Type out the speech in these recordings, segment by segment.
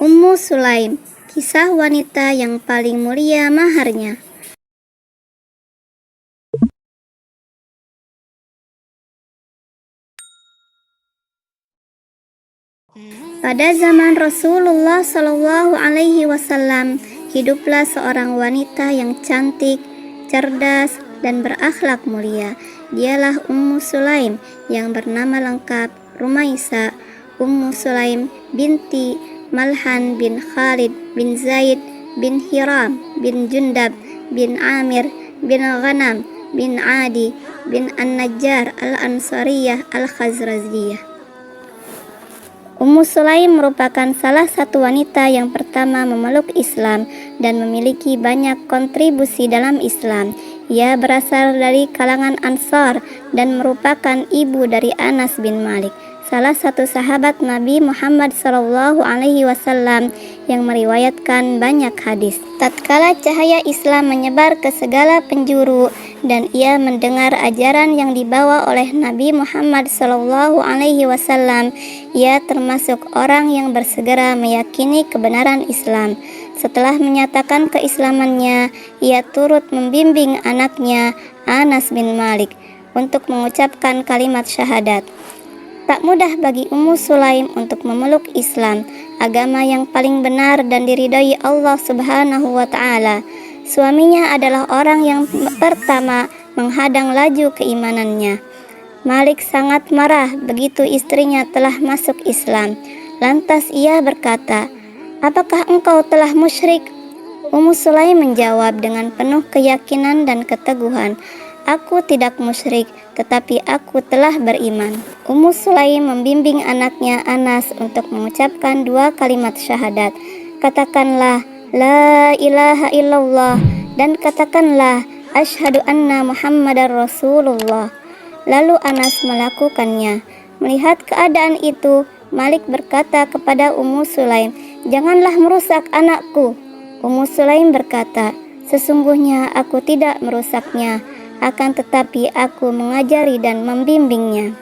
Ummu Sulaim, kisah wanita yang paling mulia maharnya. Pada zaman Rasulullah Shallallahu Alaihi Wasallam, hiduplah seorang wanita yang cantik, cerdas, dan berakhlak mulia. Dialah Ummu Sulaim yang bernama lengkap Rumaisa. Ummu Sulaim binti Malhan bin Khalid bin Zaid bin Hiram bin Jundab bin Amir bin Ghanam bin Adi bin An-Najjar al-Ansariyah al-Khazrajiyah. Ummu Sulaim merupakan salah satu wanita yang pertama memeluk Islam dan memiliki banyak kontribusi dalam Islam. Ia berasal dari kalangan Ansar dan merupakan ibu dari Anas bin Malik, salah satu sahabat Nabi Muhammad SAW yang meriwayatkan banyak hadis. Tatkala cahaya Islam menyebar ke segala penjuru dan ia mendengar ajaran yang dibawa oleh Nabi Muhammad SAW, ia termasuk orang yang bersegera meyakini kebenaran Islam. Setelah menyatakan keislamannya, ia turut membimbing anaknya Anas bin Malik untuk mengucapkan kalimat syahadat. Tak mudah bagi Ummu Sulaim untuk memeluk Islam, agama yang paling benar dan diridhai Allah Subhanahu wa Ta'ala. Suaminya adalah orang yang pertama menghadang laju keimanannya. Malik sangat marah begitu istrinya telah masuk Islam. Lantas ia berkata, "Apakah engkau telah musyrik?" Ummu Sulaim menjawab dengan penuh keyakinan dan keteguhan, "Aku tidak musyrik, tetapi aku telah beriman." Ummu Sulaim membimbing anaknya Anas untuk mengucapkan 2 kalimat syahadat. "Katakanlah, La ilaha illallah," dan katakanlah, "Asyhadu anna Muhammadar Rasulullah." Lalu Anas melakukannya. Melihat keadaan itu, Malik berkata kepada Ummu Sulaim, "Janganlah merusak anakku." Ummu Sulaim berkata, "Sesungguhnya aku tidak merusaknya, akan tetapi aku mengajari dan membimbingnya."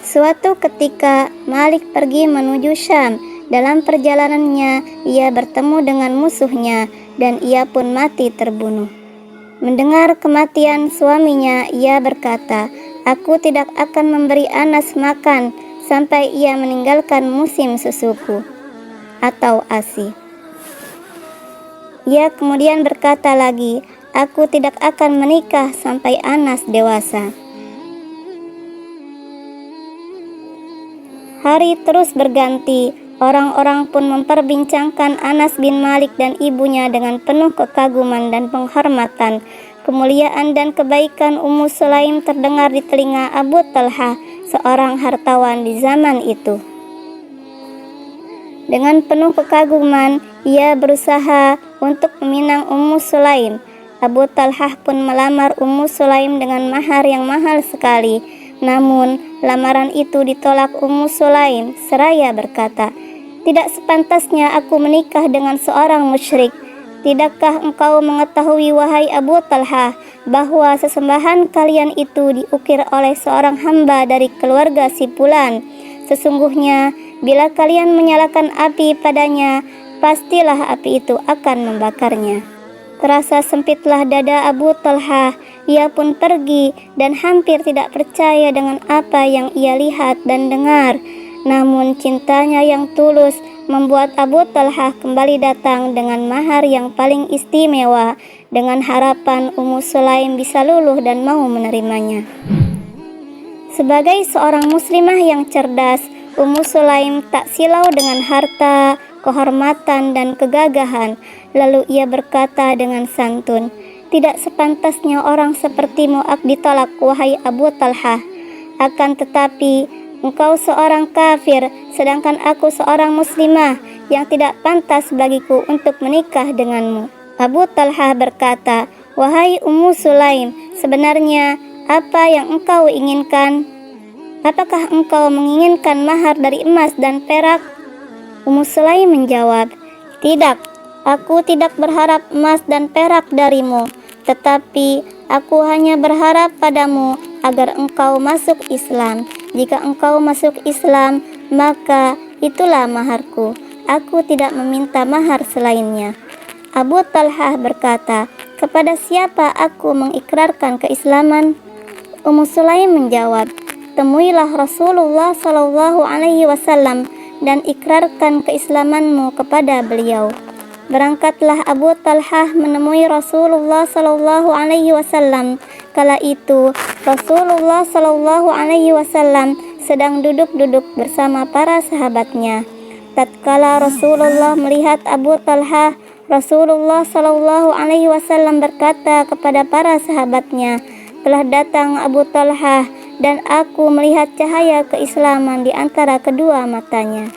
Suatu ketika Malik pergi menuju Syam. Dalam perjalanannya ia bertemu dengan musuhnya dan ia pun mati terbunuh. Mendengar kematian suaminya, ia berkata, "Aku tidak akan memberi Anas makan sampai ia meninggalkan musim susuku," atau ASI. Ia kemudian berkata lagi, "Aku tidak akan menikah sampai Anas dewasa." Hari terus berganti. Orang-orang pun memperbincangkan Anas bin Malik dan ibunya dengan penuh kekaguman dan penghormatan. Kemuliaan dan kebaikan Ummu Sulaim terdengar di telinga Abu Talha, seorang hartawan di zaman itu. Dengan penuh kekaguman, ia berusaha untuk meminang Ummu Sulaim. Abu Talha pun melamar Ummu Sulaim dengan mahar yang mahal sekali. Namun, lamaran itu ditolak Ummu Sulaim seraya berkata, "Tidak sepantasnya aku menikah dengan seorang musyrik. Tidakkah engkau mengetahui, wahai Abu Talha, bahwa sesembahan kalian itu diukir oleh seorang hamba dari keluarga si Fulan? Sesungguhnya, bila kalian menyalakan api padanya, pastilah api itu akan membakarnya." Terasa sempitlah dada Abu Talha. Ia pun pergi dan hampir tidak percaya dengan apa yang ia lihat dan dengar. Namun cintanya yang tulus membuat Abu Talha kembali datang dengan mahar yang paling istimewa, dengan harapan Ummu Sulaim bisa luluh dan mau menerimanya. Sebagai seorang muslimah yang cerdas, Ummu Sulaim tak silau dengan harta, kehormatan, dan kegagahan. Lalu ia berkata dengan santun, "Tidak sepantasnya orang sepertimu ditolak, wahai Abu Talha. Akan tetapi engkau seorang kafir, sedangkan aku seorang muslimah yang tidak pantas bagiku untuk menikah denganmu." Abu Talha berkata, "Wahai Ummu Sulaim, sebenarnya apa yang engkau inginkan? Apakah engkau menginginkan mahar dari emas dan perak?" Ummu Sulaim menjawab, "Tidak, aku tidak berharap emas dan perak darimu, tetapi aku hanya berharap padamu agar engkau masuk Islam. Jika engkau masuk Islam, maka itulah maharku. Aku tidak meminta mahar selainnya." Abu Talhah berkata, "Kepada siapa aku mengikrarkan keislaman?" Ummu Sulaim menjawab, "Temuilah Rasulullah Shallallahu Alaihi Wasallam dan ikrarkan keislamanmu kepada beliau." Berangkatlah Abu Talhah menemui Rasulullah Shallallahu Alaihi Wasallam. Kala itu Rasulullah Shallallahu Alaihi Wasallam sedang duduk-duduk bersama para sahabatnya. Tatkala Rasulullah melihat Abu Talhah, Rasulullah Shallallahu Alaihi Wasallam berkata kepada para sahabatnya, "Telah datang Abu Talhah dan aku melihat cahaya keislaman di antara kedua matanya."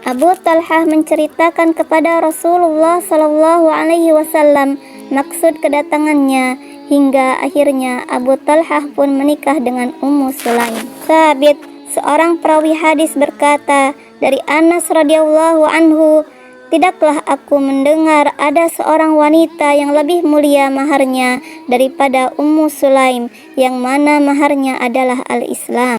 Abu Talhah menceritakan kepada Rasulullah Shallallahu Alaihi Wasallam maksud kedatangannya, hingga akhirnya Abu Talhah pun menikah dengan Ummu Sulaim. Tsabit, seorang perawi hadis, berkata dari Anas radhiyallahu anhu, "Tidaklah aku mendengar ada seorang wanita yang lebih mulia maharnya daripada Ummu Sulaim, yang mana maharnya adalah al-Islam."